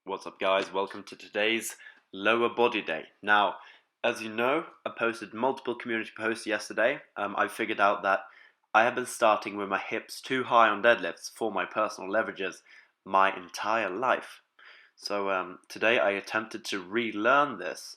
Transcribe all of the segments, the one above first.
What's up, guys? Welcome to today's lower body day. Now, as you know, I posted multiple community posts yesterday. I figured out that I have been starting with my hips too high on deadlifts for my personal leverages my entire life. So today I attempted to relearn this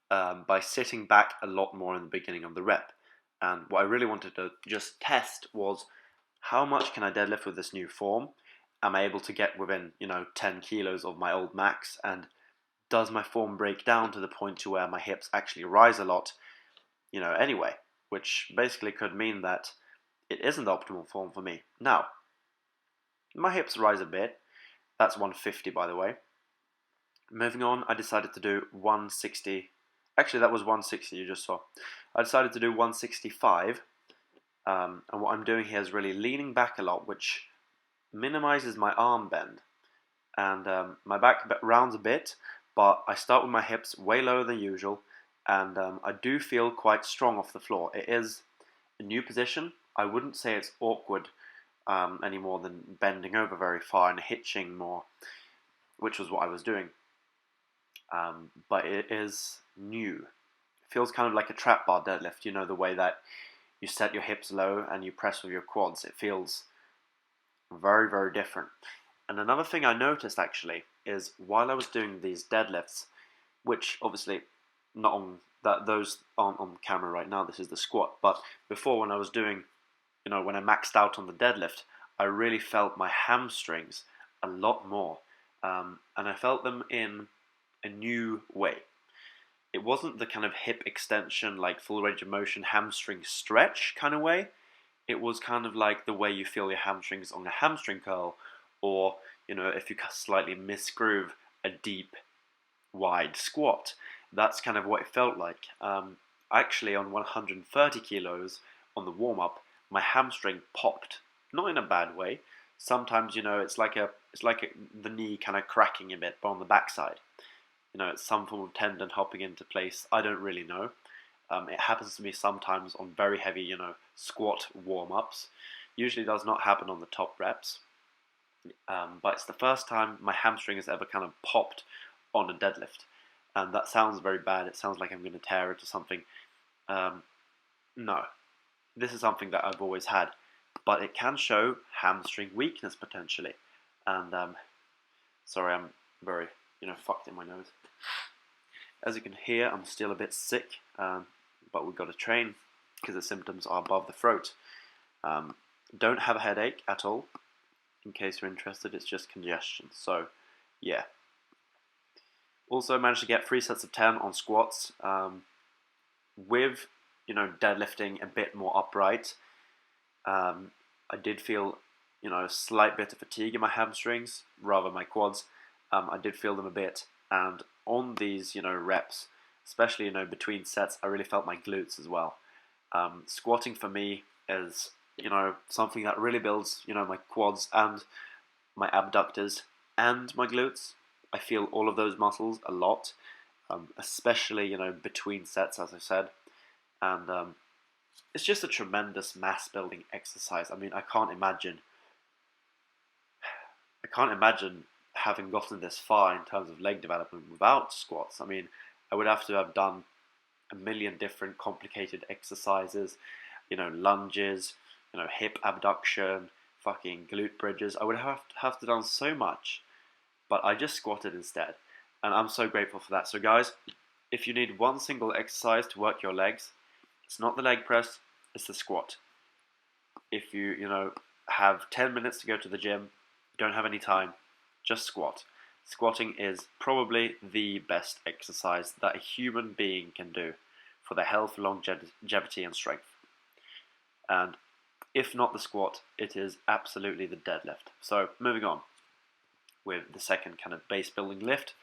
by sitting back a lot more in the beginning of the rep. And what I really wanted to just test was how much can I deadlift with this new form? Am I able to get within 10 kilos of my old max, and does my form break down to the point to where my hips actually rise a lot anyway, which basically could mean that it isn't the optimal form for me. Now, my hips rise a bit. That's 150, by the way. Moving on, I decided to do 160. Actually, that was 160 you just saw. I decided to do 165, and what I'm doing here is really leaning back a lot, which minimizes my arm bend, and my back rounds a bit, but I start with my hips way lower than usual, and I do feel quite strong off the floor. It is a new position. I wouldn't say it's awkward any more than bending over very far and hitching more, which was what I was doing. But it is new. It feels kind of like a trap bar deadlift, the way that you set your hips low and you press with your quads. It feels very, very different. And another thing I noticed actually is while I was doing these deadlifts, which obviously not on those aren't on camera right now, this is the squat, but before, when I was doing, when I maxed out on the deadlift, I really felt my hamstrings a lot more, and I felt them in a new way. It wasn't the kind of hip extension, like full range of motion hamstring stretch kind of way. It was kind of like the way you feel your hamstrings on a hamstring curl, or if you slightly misgroove a deep, wide squat. That's kind of what it felt like. Actually, on 130 kilos on the warm up, my hamstring popped, not in a bad way. Sometimes it's like the knee kind of cracking a bit, but on the backside. It's some form of tendon hopping into place. I don't really know. It happens to me sometimes on very heavy, squat warm-ups. Usually does not happen on the top reps. But it's the first time my hamstring has ever kind of popped on a deadlift. And that sounds very bad. It sounds like I'm going to tear it or something. No. This is something that I've always had. But it can show hamstring weakness potentially. And, sorry, I'm very, fucked in my nose. As you can hear, I'm still a bit sick, but we've got to train because the symptoms are above the throat. Don't have a headache at all. In case you're interested, it's just congestion. So, yeah. Also managed to get 3 sets of 10 on squats, with deadlifting a bit more upright. I did feel a slight bit of fatigue in my hamstrings, rather my quads. I did feel them a bit, and on these reps, especially between sets, I really felt my glutes as well. Squatting for me is something that really builds my quads and my abductors and my glutes. I feel all of those muscles a lot, especially between sets, as I said, and it's just a tremendous mass building exercise. I mean, I can't imagine having gotten this far in terms of leg development without squats. I mean, I would have to have done a million different complicated exercises, lunges, hip abduction, fucking glute bridges. I would have to done so much, but I just squatted instead, and I'm so grateful for that. So guys, if you need one single exercise to work your legs, it's not the leg press, it's the squat. If you have 10 minutes to go to the gym, don't have any time, just squat. Squatting is probably the best exercise that a human being can do for their health, longevity, and strength. And if not the squat, it is absolutely the deadlift. So moving on with the second kind of base building lift,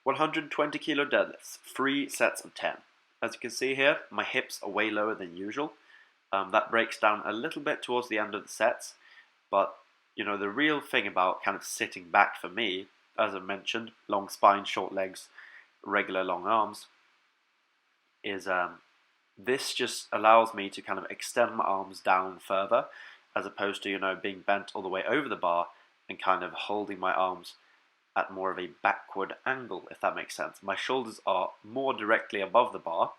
120 kilo deadlifts, 3 sets of 10. As you can see here, my hips are way lower than usual. That breaks down a little bit towards the end of the sets, but the real thing about kind of sitting back for me, as I mentioned, long spine, short legs, regular long arms, is this just allows me to kind of extend my arms down further, as opposed to being bent all the way over the bar and kind of holding my arms at more of a backward angle, if that makes sense. My shoulders are more directly above the bar,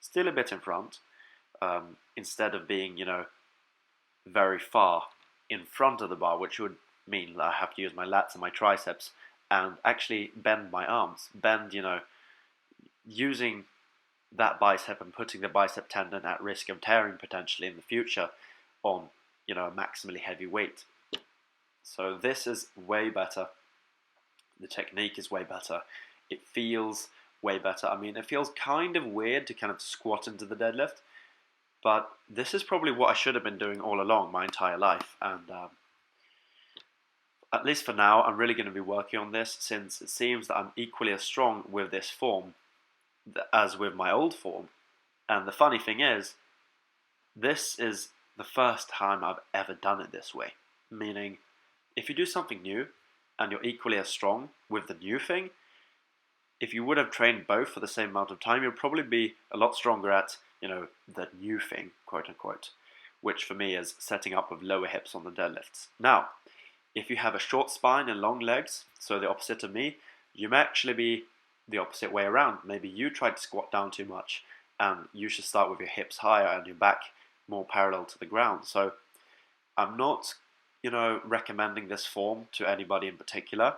still a bit in front, instead of being, very far in front of the bar, which would mean that I have to use my lats and my triceps and actually bend my arms. Bend, using that bicep and putting the bicep tendon at risk of tearing potentially in the future on, a maximally heavy weight. So this is way better. The technique is way better. It feels way better. I mean, it feels kind of weird to kind of squat into the deadlift, but this is probably what I should have been doing all along my entire life. And at least for now, I'm really going to be working on this, since it seems that I'm equally as strong with this form as with my old form. And the funny thing is, this is the first time I've ever done it this way. Meaning, if you do something new and you're equally as strong with the new thing, if you would have trained both for the same amount of time, you'll probably be a lot stronger at, the new thing, quote unquote, which for me is setting up with lower hips on the deadlifts. Now, if you have a short spine and long legs, so the opposite of me, you may actually be the opposite way around. Maybe you tried to squat down too much, and you should start with your hips higher and your back more parallel to the ground. So I'm not, recommending this form to anybody in particular.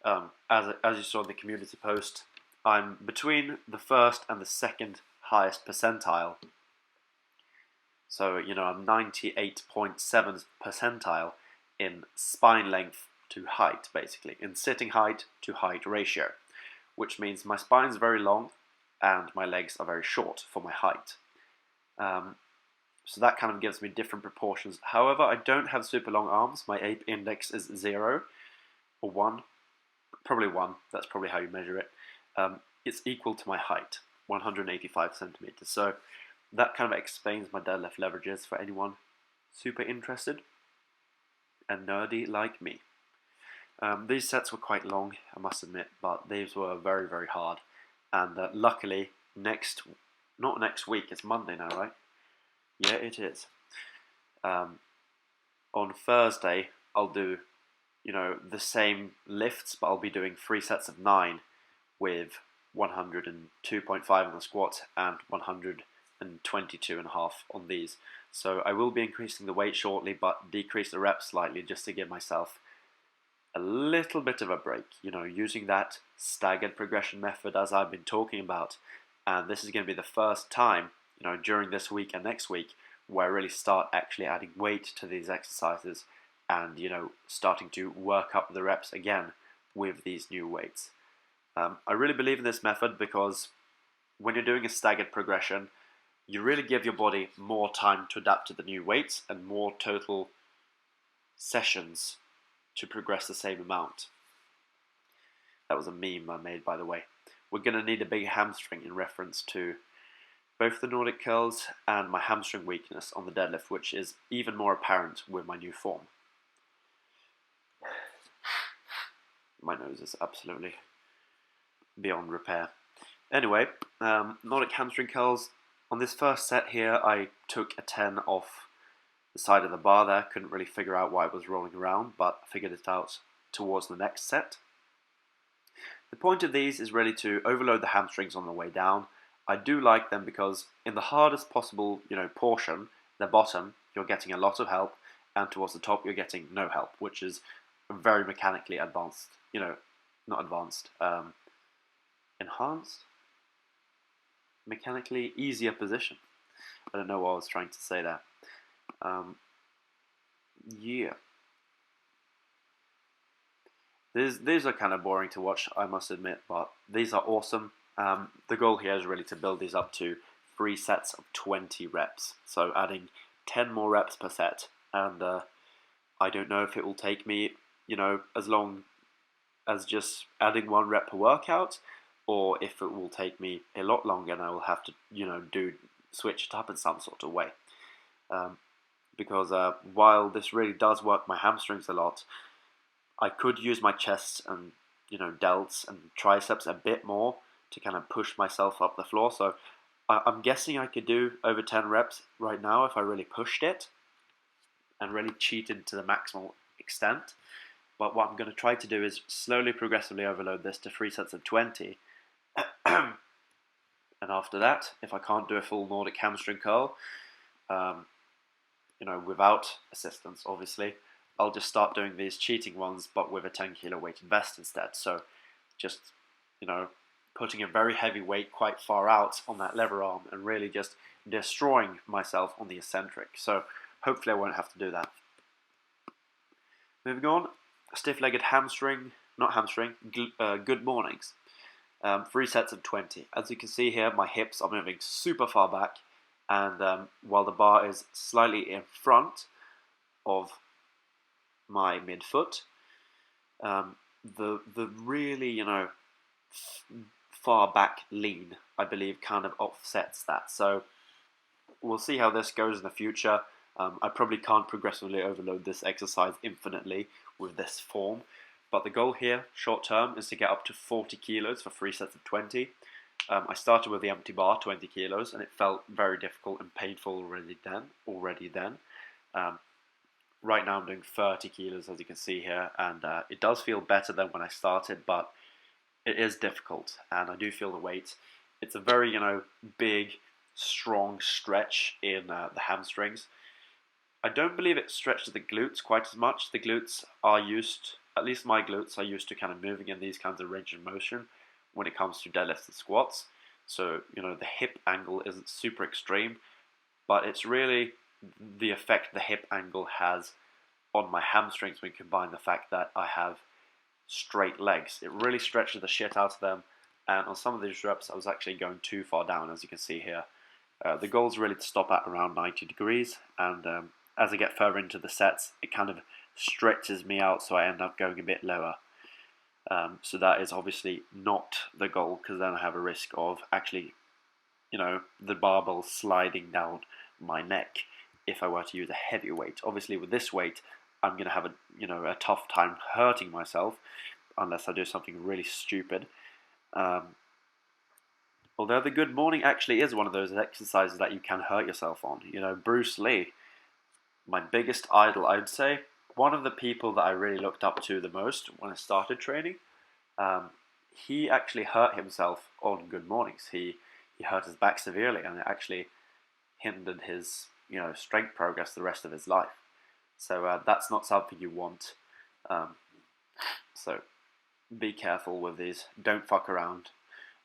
As you saw in the community post, I'm between the first and the second highest percentile. So, I'm 98.7 percentile in spine length to height, basically, in sitting height to height ratio, which means my spine's very long and my legs are very short for my height. So that kind of gives me different proportions. However, I don't have super long arms. My ape index is 0 or 1, probably 1. That's probably how you measure it. It's equal to my height, 185 centimeters. So that kind of explains my deadlift leverages for anyone super interested and nerdy like me. These sets were quite long, I must admit, but these were very, very hard. And luckily, not next week, it's Monday now, right? Yeah, it is. On Thursday, I'll do, the same lifts, but I'll be doing 3 sets of 9 with 102.5 on the squat and 122.5 on these. So I will be increasing the weight shortly, but decrease the reps slightly just to give myself a little bit of a break, using that staggered progression method as I've been talking about. And this is going to be the first time, during this week and next week, where I really start actually adding weight to these exercises and, starting to work up the reps again with these new weights. I really believe in this method because when you're doing a staggered progression, you really give your body more time to adapt to the new weights and more total sessions to progress the same amount. That was a meme I made, by the way. We're going to need a big hamstring in reference to both the Nordic curls and my hamstring weakness on the deadlift, which is even more apparent with my new form. My nose is absolutely beyond repair. Anyway, Nordic hamstring curls. On this first set here, I took a 10 off the side of the bar there. Couldn't really figure out why it was rolling around, but figured it out towards the next set. The point of these is really to overload the hamstrings on the way down. I do like them because in the hardest possible, portion, the bottom, you're getting a lot of help, and towards the top, you're getting no help, which is a very mechanically advanced, not advanced, enhanced, mechanically easier position. I don't know what I was trying to say there. Yeah. These are kind of boring to watch, I must admit, but these are awesome. The goal here is really to build these up to 3 sets of 20 reps. So adding 10 more reps per set. And I don't know if it will take me, as long as just adding 1 rep per workout, or if it will take me a lot longer and I will have to, switch it up in some sort of way. Because while this really does work my hamstrings a lot, I could use my chest and, delts and triceps a bit more to kind of push myself up the floor. So I'm guessing I could do over 10 reps right now if I really pushed it and really cheated to the maximal extent. But what I'm going to try to do is slowly, progressively overload this to 3 sets of 20. And after that, if I can't do a full Nordic hamstring curl, without assistance, obviously, I'll just start doing these cheating ones, but with a 10 kilo weighted vest instead. So just, putting a very heavy weight quite far out on that lever arm and really just destroying myself on the eccentric. So hopefully I won't have to do that. Moving on, stiff-legged good mornings. 3 sets of 20. As you can see here, my hips are moving super far back, and while the bar is slightly in front of my midfoot, the really far back lean, I believe, kind of offsets that. So we'll see how this goes in the future. I probably can't progressively overload this exercise infinitely with this form, but the goal here, short term, is to get up to 40 kilos for 3 sets of 20. I started with the empty bar, 20 kilos, and it felt very difficult and painful already then. Right now I'm doing 30 kilos, as you can see here, and it does feel better than when I started, but it is difficult, and I do feel the weight. It's a very, big, strong stretch in the hamstrings. I don't believe it stretches the glutes quite as much. The glutes are used, at least my glutes are used to kind of moving in these kinds of range of motion when it comes to deadlifts and squats. So, the hip angle isn't super extreme, but it's really the effect the hip angle has on my hamstrings when you combine the fact that I have straight legs. It really stretches the shit out of them, and on some of these reps I was actually going too far down, as you can see here. The goal is really to stop at around 90 degrees, and as I get further into the sets, it kind of stretches me out, so I end up going a bit lower. So that is obviously not the goal, because then I have a risk of actually, the barbell sliding down my neck if I were to use a heavy weight. Obviously with this weight, I'm going to have a tough time hurting myself, unless I do something really stupid. Although the good morning actually is one of those exercises that you can hurt yourself on. Bruce Lee, my biggest idol, I would say, one of the people that I really looked up to the most when I started training, he actually hurt himself on good mornings. He hurt his back severely, and it actually hindered his strength progress the rest of his life. So that's not something you want. So be careful with these. Don't fuck around,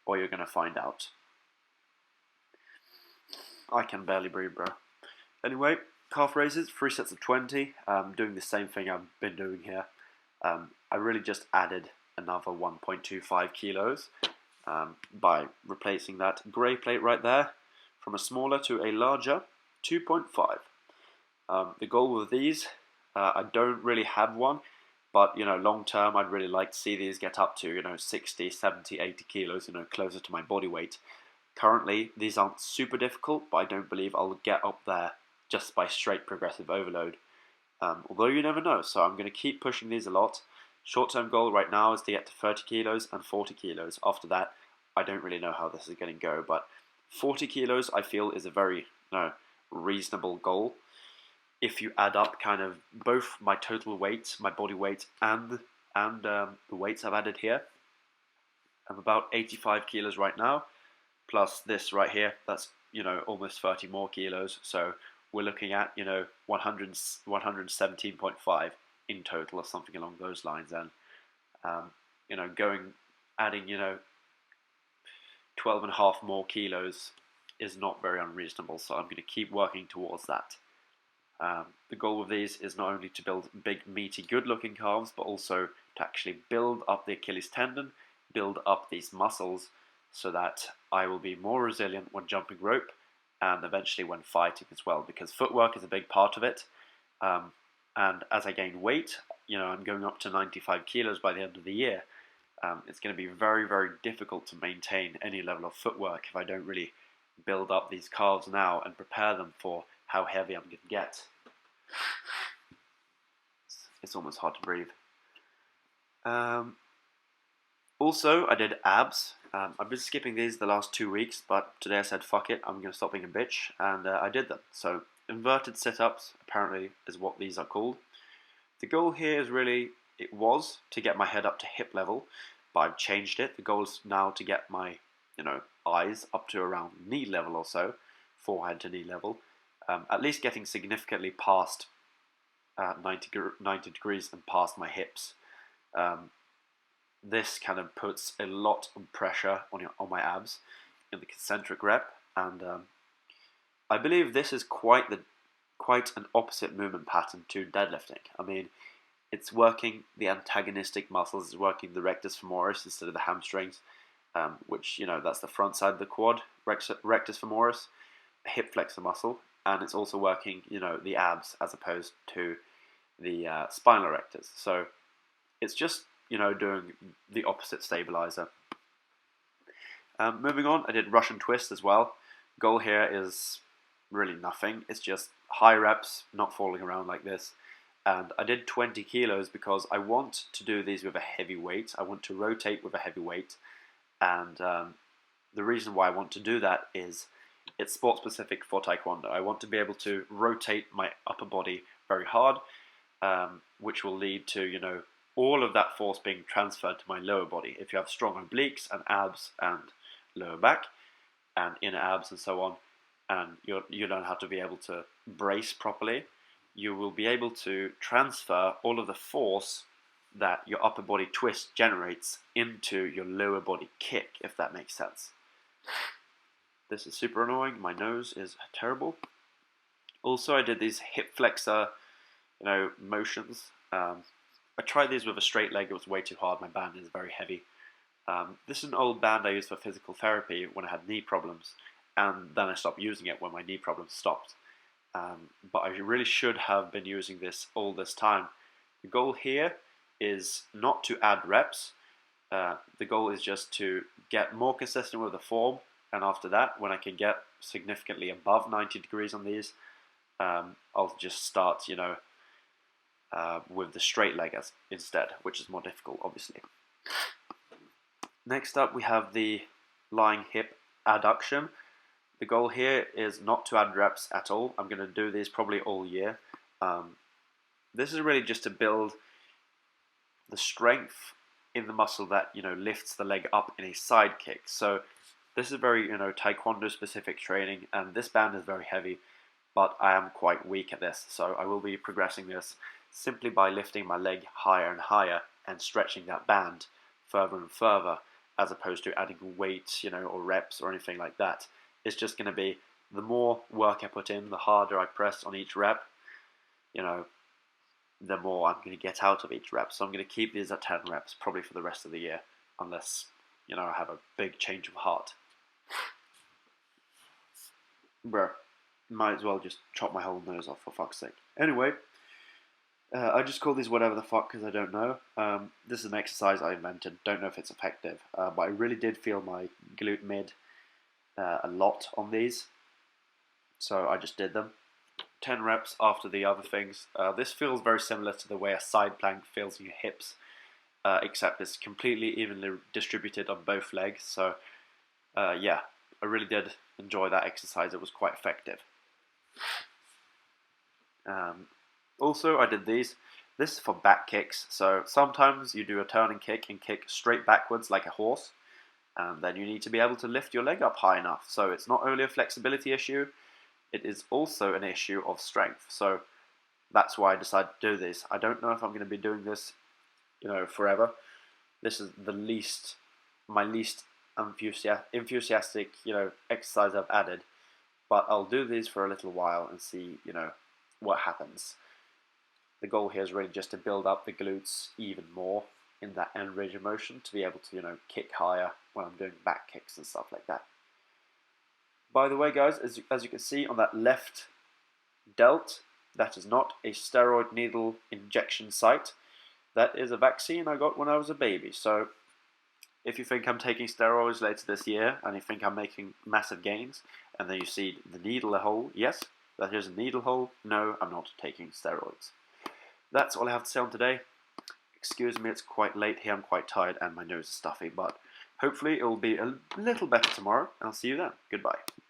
or you're going to find out. I can barely breathe, bro. Anyway, calf raises, 3 sets of 20. Doing the same thing I've been doing here. I really just added another 1.25 kilos by replacing that grey plate right there from a smaller to a larger 2.5. The goal with these, I don't really have one, but long term I'd really like to see these get up to 60, 70, 80 kilos, closer to my body weight. Currently these aren't super difficult, but I don't believe I'll get up there just by straight progressive overload, although you never know. So I'm going to keep pushing these a lot. Short term goal right now is to get to 30 kilos and 40 kilos. After that, I don't really know how this is going to go, but 40 kilos I feel is a very reasonable goal. If you add up kind of both my total weight, my body weight, and the weights I've added here, I'm about 85 kilos right now, plus this right here, that's almost 30 more kilos. So we're looking at 117.5 in total, or something along those lines. And adding 12 and a half more kilos is not very unreasonable. So I'm going to keep working towards that. The goal with these is not only to build big, meaty, good-looking calves, but also to actually build up the Achilles tendon, build up these muscles, so that I will be more resilient when jumping rope, and eventually when fighting as well, because footwork is a big part of it. And as I gain weight, I'm going up to 95 kilos by the end of the year. It's going to be very, very difficult to maintain any level of footwork if I don't really build up these calves now and prepare them for how heavy I'm going to get. It's almost hard to breathe. Also, I did abs. I've been skipping these the last 2 weeks, but today I said fuck it, I'm going to stop being a bitch, and I did them. So inverted sit-ups apparently is what these are called. The goal here is really it was to get my head up to hip level, but I've changed it. The goal is now to get my, eyes up to around knee level or so, forehead to knee level, at least getting significantly past 90 degrees and past my hips. This kind of puts a lot of pressure on my abs in the concentric rep, and I believe this is quite an opposite movement pattern to deadlifting. I mean, it's working the antagonistic muscles, it's working the rectus femoris instead of the hamstrings, which, that's the front side of the quad, rectus femoris, a hip flexor muscle, and it's also working, the abs as opposed to the spinal erectors. So it's just, doing the opposite stabilizer. Moving on, I did Russian twist as well. Goal here is really nothing. It's just high reps, not falling around like this. And I did 20 kilos because I want to do these with a heavy weight. I want to rotate with a heavy weight. And the reason why I want to do that is it's sport specific for Taekwondo. I want to be able to rotate my upper body very hard, which will lead to, all of that force being transferred to my lower body. If you have strong obliques and abs and lower back and inner abs and so on, and you don't have to be able to brace properly, you will be able to transfer all of the force that your upper body twist generates into your lower body kick, if that makes sense. This is super annoying. My nose is terrible. Also, I did these hip flexor, motions. I tried these with a straight leg. It was way too hard. My band is very heavy. This is an old band I used for physical therapy when I had knee problems, and then I stopped using it when my knee problems stopped. But I really should have been using this all this time. The goal here is not to add reps. The goal is just to get more consistent with the form, and after that, when I can get significantly above 90 degrees on these, I'll just start, with the straight leg instead, which is more difficult, obviously. Next up, we have the lying hip adduction. The goal here is not to add reps at all. I'm going to do these probably all year. This is really just to build the strength in the muscle that, lifts the leg up in a side kick. So this is very, Taekwondo specific training, and this band is very heavy, but I am quite weak at this. So I will be progressing this simply by lifting my leg higher and higher and stretching that band further and further, as opposed to adding weight, or reps or anything like that. It's just going to be the more work I put in, the harder I press on each rep, the more I'm going to get out of each rep. So I'm going to keep these at 10 reps probably for the rest of the year, unless, I have a big change of heart. Bruh, might as well just chop my whole nose off for fuck's sake. Anyway, I just call these whatever the fuck because I don't know. This is an exercise I invented. Don't know if it's effective, but I really did feel my glute mid a lot on these, so I just did them. 10 reps after the other things. This feels very similar to the way a side plank feels in your hips, except it's completely evenly distributed on both legs. So yeah, I really did enjoy that exercise. It was quite effective. Also, I did these. This is for back kicks. So sometimes you do a turning kick and kick straight backwards like a horse, and then you need to be able to lift your leg up high enough. So it's not only a flexibility issue, it is also an issue of strength. So that's why I decided to do this. I don't know if I'm going to be doing this, forever. This is my least enthusiastic, exercise I've added. But I'll do these for a little while and see, what happens. The goal here is really just to build up the glutes even more in that end range of motion to be able to, kick higher when I'm doing back kicks and stuff like that. By the way, guys, as you can see on that left delt, that is not a steroid needle injection site. That is a vaccine I got when I was a baby. So if you think I'm taking steroids later this year and you think I'm making massive gains, and then you see the needle hole, yes, that is a needle hole. No, I'm not taking steroids. That's all I have to say on today. Excuse me, it's quite late here, I'm quite tired and my nose is stuffy, but hopefully it will be a little better tomorrow. I'll see you then. Goodbye.